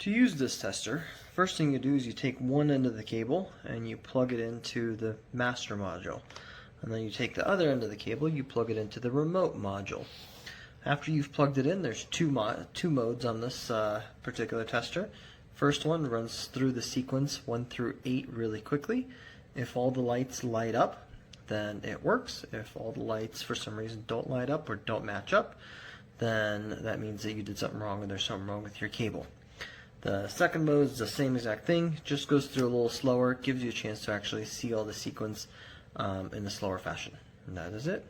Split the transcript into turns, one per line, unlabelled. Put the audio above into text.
To use this tester, first thing you do is you take one end of the cable and you plug it into the master module. And then you take the other end of the cable, you plug it into the remote module. After you've plugged it in, there's two modes on this particular tester. First one runs through the sequence 1 through 8 really quickly. If all the lights light up, then it works. If all the lights for some reason don't light up or don't match up, then that means that you did something wrong or there's something wrong with your cable. The second mode is the same exact thing, just goes through a little slower, gives you a chance to actually see all the sequence in a slower fashion. And that is it.